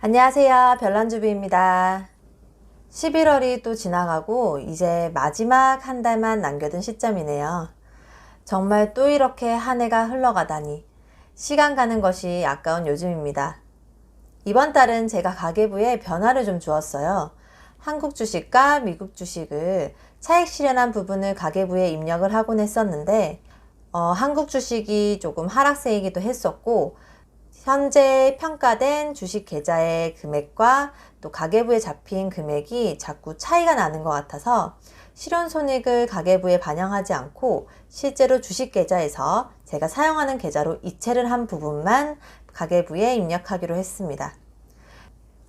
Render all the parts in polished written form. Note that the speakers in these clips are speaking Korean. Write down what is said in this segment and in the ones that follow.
안녕하세요. 별난주부입니다. 11월이 또 지나가고 이제 마지막 한 달만 남겨둔 시점이네요. 정말 또 이렇게 한 해가 흘러가다니 시간 가는 것이 아까운 요즘입니다. 이번 달은 제가 가계부에 변화를 좀 주었어요. 한국 주식과 미국 주식을 차익 실현한 부분을 가계부에 입력을 하곤 했었는데 한국 주식이 조금 하락세이기도 했었고 현재 평가된 주식 계좌의 금액과 또 가계부에 잡힌 금액이 자꾸 차이가 나는 것 같아서 실현손익을 가계부에 반영하지 않고 실제로 주식 계좌에서 제가 사용하는 계좌로 이체를 한 부분만 가계부에 입력하기로 했습니다.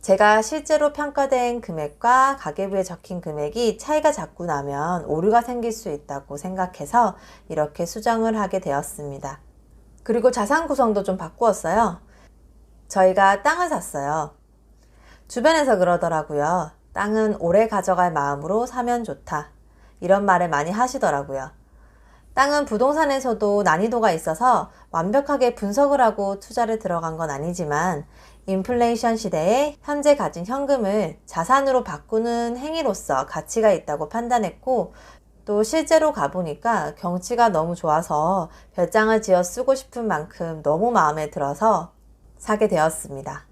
제가 실제로 평가된 금액과 가계부에 적힌 금액이 차이가 자꾸 나면 오류가 생길 수 있다고 생각해서 이렇게 수정을 하게 되었습니다. 그리고 자산 구성도 좀 바꾸었어요. 저희가 땅을 샀어요. 주변에서 그러더라고요. 땅은 오래 가져갈 마음으로 사면 좋다. 이런 말을 많이 하시더라고요. 땅은 부동산에서도 난이도가 있어서 완벽하게 분석을 하고 투자를 들어간 건 아니지만 인플레이션 시대에 현재 가진 현금을 자산으로 바꾸는 행위로서 가치가 있다고 판단했고 또 실제로 가보니까 경치가 너무 좋아서 별장을 지어 쓰고 싶은 만큼 너무 마음에 들어서 사게 되었습니다.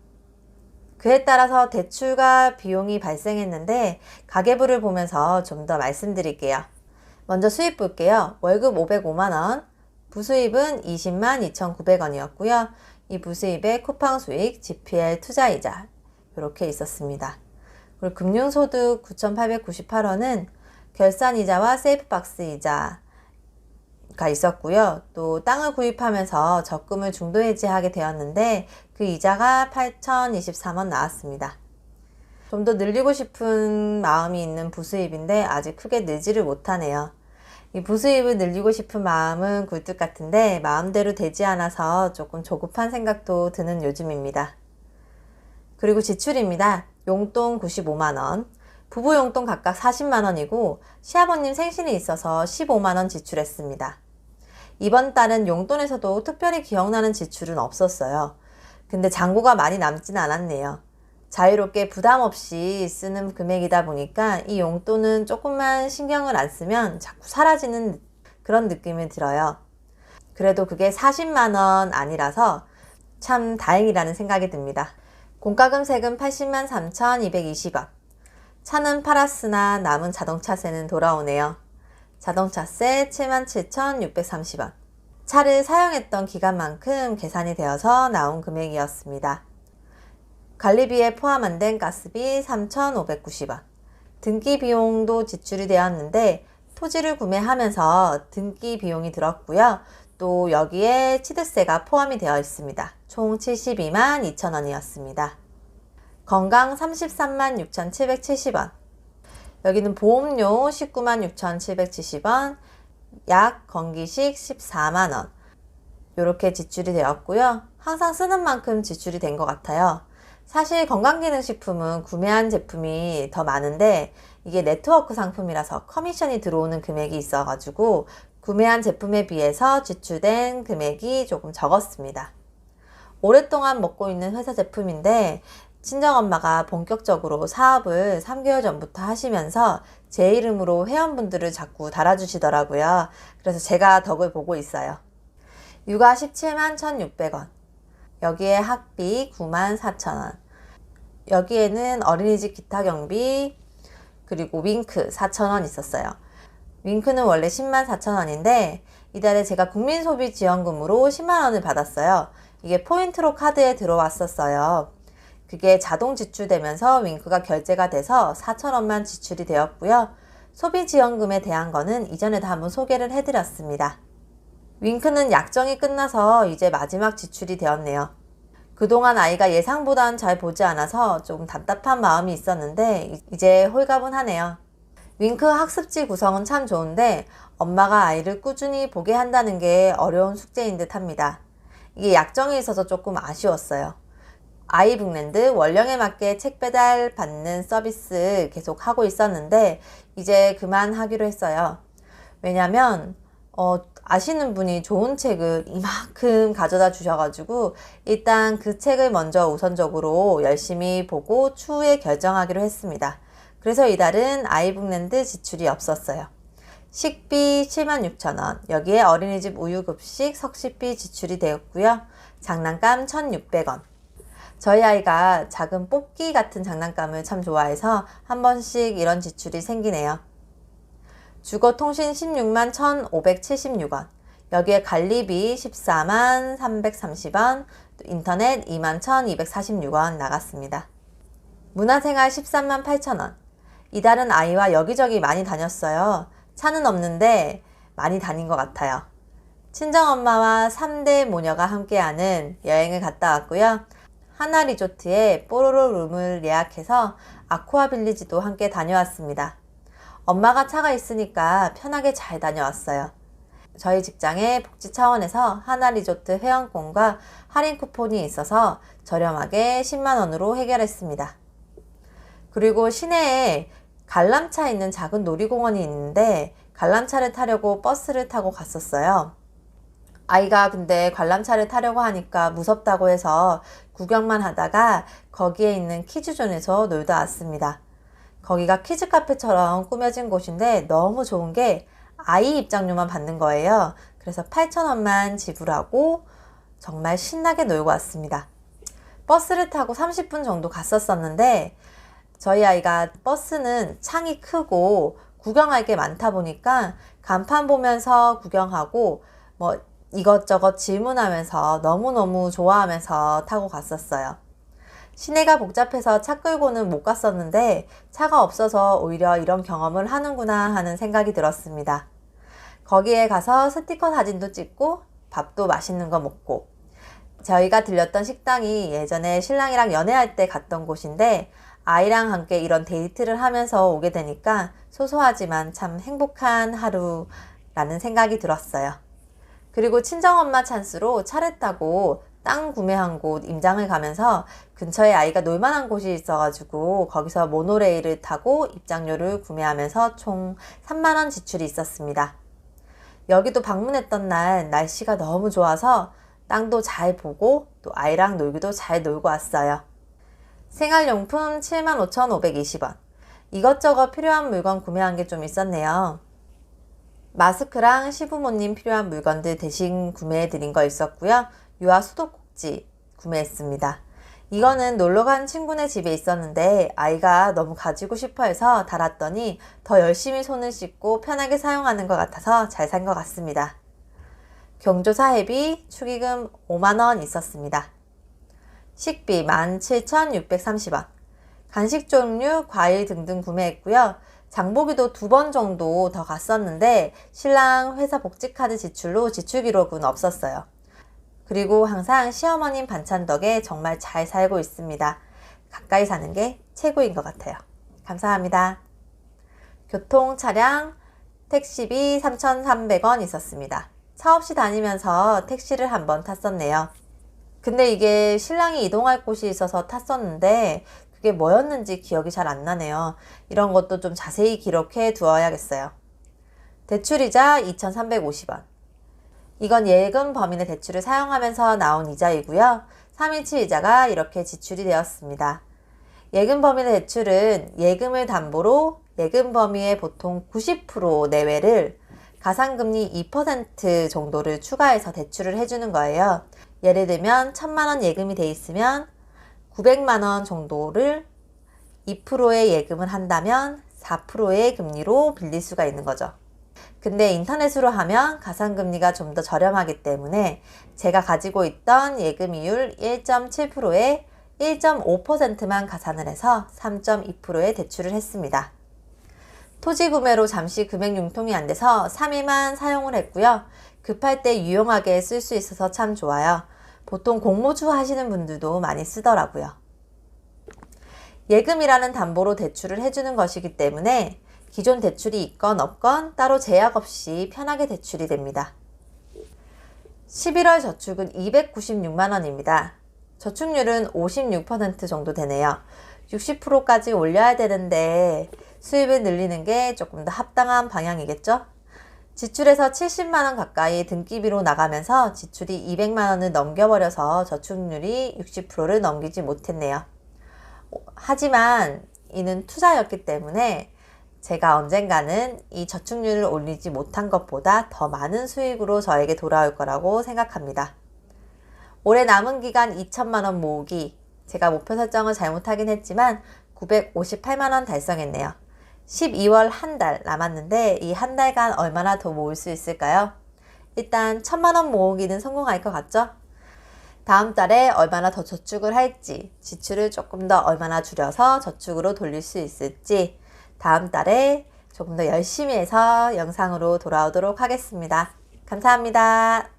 그에 따라서 대출과 비용이 발생했는데 가계부를 보면서 좀 더 말씀드릴게요. 먼저 수입 볼게요. 월급 505만원, 부수입은 202만 2,900원이었고요. 이 부수입에 쿠팡 수익, GPL 투자이자 이렇게 있었습니다. 그리고 금융소득 9,898원은 결산이자와 세이프박스 이자가 있었고요. 또 땅을 구입하면서 적금을 중도해지하게 되었는데 그 이자가 8,023원 나왔습니다. 좀 더 늘리고 싶은 마음이 있는 부수입인데 아직 크게 늘지를 못하네요. 이 부수입을 늘리고 싶은 마음은 굴뚝 같은데 마음대로 되지 않아서 조금 조급한 생각도 드는 요즘입니다. 그리고 지출입니다. 용돈 95만원, 부부 용돈 각각 40만원이고 시아버님 생신이 있어서 15만원 지출했습니다. 이번 달은 용돈에서도 특별히 기억나는 지출은 없었어요. 근데 잔고가 많이 남진 않았네요. 자유롭게 부담 없이 쓰는 금액이다 보니까 이 용돈은 조금만 신경을 안 쓰면 자꾸 사라지는 그런 느낌이 들어요. 그래도 그게 40만원 아니라서 참 다행이라는 생각이 듭니다. 공과금 세금 80만 3,220원. 차는 팔았으나 남은 자동차세는 돌아오네요. 자동차세 77,630원. 차를 사용했던 기간만큼 계산이 되어서 나온 금액이었습니다. 관리비에 포함 안 된 가스비 3,590원. 등기 비용도 지출이 되었는데 토지를 구매하면서 등기 비용이 들었고요. 또 여기에 취득세가 포함이 되어 있습니다. 총 72만 2천원이었습니다. 건강 33만 6,770원. 여기는 보험료 19만 6,770원, 약 건기식 14만원 이렇게 지출이 되었고요. 항상 쓰는 만큼 지출이 된 것 같아요. 사실 건강기능식품은 구매한 제품이 더 많은데 이게 네트워크 상품이라서 커미션이 들어오는 금액이 있어가지고 구매한 제품에 비해서 지출된 금액이 조금 적었습니다. 오랫동안 먹고 있는 회사 제품인데 친정엄마가 본격적으로 사업을 3개월 전부터 하시면서 제 이름으로 회원분들을 자꾸 달아주시더라고요. 그래서 제가 덕을 보고 있어요. 육아 17만 1,600원. 여기에 학비 9만 4천원. 여기에는 어린이집 기타 경비 그리고 윙크 4천원 있었어요. 윙크는 원래 10만 4천원인데 이달에 제가 국민소비지원금으로 10만원을 받았어요. 이게 포인트로 카드에 들어왔었어요. 그게 자동 지출되면서 윙크가 결제가 돼서 4천원만 지출이 되었고요. 소비지원금에 대한 거는 이전에도 한번 소개를 해드렸습니다. 윙크는 약정이 끝나서 이제 마지막 지출이 되었네요. 그동안 아이가 예상보단 잘 보지 않아서 조금 답답한 마음이 있었는데 이제 홀가분하네요. 윙크 학습지 구성은 참 좋은데 엄마가 아이를 꾸준히 보게 한다는 게 어려운 숙제인 듯 합니다. 이게 약정이 있어서 조금 아쉬웠어요. 아이북랜드 원령에 맞게 책 배달 받는 서비스 계속 하고 있었는데 이제 그만하기로 했어요. 왜냐면 아시는 분이 좋은 책을 이만큼 가져다 주셔가지고 일단 그 책을 먼저 우선적으로 열심히 보고 추후에 결정하기로 했습니다. 그래서 이달은 아이북랜드 지출이 없었어요. 식비 76,000원, 여기에 어린이집 우유급식, 석식비 지출이 되었고요. 장난감 1,600원. 저희 아이가 작은 뽑기 같은 장난감을 참 좋아해서 한 번씩 이런 지출이 생기네요. 주거통신 16만 1,576원, 여기에 관리비 14만 330원, 인터넷 2만 1,246원 나갔습니다. 문화생활 13만 8천원. 이달은 아이와 여기저기 많이 다녔어요. 차는 없는데 많이 다닌 것 같아요. 친정엄마와 3대 모녀가 함께하는 여행을 갔다 왔고요. 하나리조트에 뽀로로 룸을 예약해서 아쿠아빌리지도 함께 다녀왔습니다. 엄마가 차가 있으니까 편하게 잘 다녀왔어요. 저희 직장에 복지 차원에서 하나리조트 회원권과 할인 쿠폰이 있어서 저렴하게 10만원으로 해결했습니다. 그리고 시내에 관람차 있는 작은 놀이공원이 있는데 관람차를 타려고 버스를 타고 갔었어요. 아이가 근데 관람차를 타려고 하니까 무섭다고 해서 구경만 하다가 거기에 있는 키즈존에서 놀다 왔습니다. 거기가 키즈 카페처럼 꾸며진 곳인데 너무 좋은 게 아이 입장료만 받는 거예요. 그래서 8,000원만 지불하고 정말 신나게 놀고 왔습니다. 버스를 타고 30분 정도 갔었었는데 저희 아이가 버스는 창이 크고 구경할 게 많다 보니까 간판 보면서 구경하고 뭐 이것저것 질문하면서 너무너무 좋아하면서 타고 갔었어요. 시내가 복잡해서 차 끌고는 못 갔었는데 차가 없어서 오히려 이런 경험을 하는구나 하는 생각이 들었습니다. 거기에 가서 스티커 사진도 찍고 밥도 맛있는 거 먹고, 저희가 들렸던 식당이 예전에 신랑이랑 연애할 때 갔던 곳인데 아이랑 함께 이런 데이트를 하면서 오게 되니까 소소하지만 참 행복한 하루라는 생각이 들었어요. 그리고 친정엄마 찬스로 차를 타고 땅 구매한 곳 임장을 가면서 근처에 아이가 놀만한 곳이 있어가지고 거기서 모노레일을 타고 입장료를 구매하면서 총 3만원 지출이 있었습니다. 여기도 방문했던 날 날씨가 너무 좋아서 땅도 잘 보고 또 아이랑 놀기도 잘 놀고 왔어요. 생활용품 75,520원. 이것저것 필요한 물건 구매한 게 좀 있었네요. 마스크랑 시부모님 필요한 물건들 대신 구매해 드린 거 있었고요. 유아 수도꼭지 구매했습니다. 이거는 놀러간 친구네 집에 있었는데 아이가 너무 가지고 싶어 해서 달았더니 더 열심히 손을 씻고 편하게 사용하는 것 같아서 잘 산 것 같습니다. 경조사회비 축의금 5만원 있었습니다. 식비 17,630원. 간식 종류, 과일 등등 구매했고요. 장보기도 2번 정도 더 갔었는데 신랑 회사 복지카드 지출로 지출 기록은 없었어요. 그리고 항상 시어머님 반찬 덕에 정말 잘 살고 있습니다. 가까이 사는 게 최고인 것 같아요. 감사합니다. 교통, 차량, 택시비 3,300원 있었습니다. 차 없이 다니면서 택시를 한번 탔었네요. 근데 이게 신랑이 이동할 곳이 있어서 탔었는데 그게 뭐였는지 기억이 잘 안 나네요. 이런 것도 좀 자세히 기록해 두어야겠어요. 대출이자 2,350원. 이건 예금 범인의 대출을 사용하면서 나온 이자이고요. 3일치 이자가 이렇게 지출이 되었습니다. 예금 범인의 대출은 예금을 담보로 예금 범위의 보통 90% 내외를 가상금리 2% 정도를 추가해서 대출을 해주는 거예요. 예를 들면 1,000만원 예금이 돼 있으면 900만원 정도를 2%의 예금을 한다면 4%의 금리로 빌릴 수가 있는 거죠. 근데 인터넷으로 하면 가상금리가 좀 더 저렴하기 때문에 제가 가지고 있던 예금이율 1.7%에 1.5%만 가산을 해서 3.2%의 대출을 했습니다. 토지 구매로 잠시 금액 융통이 안 돼서 3일만 사용을 했고요. 급할 때 유용하게 쓸 수 있어서 참 좋아요. 보통 공모주 하시는 분들도 많이 쓰더라고요. 예금이라는 담보로 대출을 해주는 것이기 때문에 기존 대출이 있건 없건 따로 제약 없이 편하게 대출이 됩니다. 11월 저축은 296만원입니다. 저축률은 56% 정도 되네요. 60%까지 올려야 되는데 수입을 늘리는 게 조금 더 합당한 방향이겠죠? 지출에서 70만원 가까이 등기비로 나가면서 지출이 200만원을 넘겨버려서 저축률이 60%를 넘기지 못했네요. 하지만 이는 투자였기 때문에 제가 언젠가는 이 저축률을 올리지 못한 것보다 더 많은 수익으로 저에게 돌아올 거라고 생각합니다. 올해 남은 기간 2천만원 모으기. 제가 목표 설정을 잘못하긴 했지만 958만원 달성했네요. 12월 한 달 남았는데 이 한 달간 얼마나 더 모을 수 있을까요? 일단 1000만원 모으기는 성공할 것 같죠? 다음 달에 얼마나 더 저축을 할지, 지출을 조금 더 얼마나 줄여서 저축으로 돌릴 수 있을지 다음 달에 조금 더 열심히 해서 영상으로 돌아오도록 하겠습니다. 감사합니다.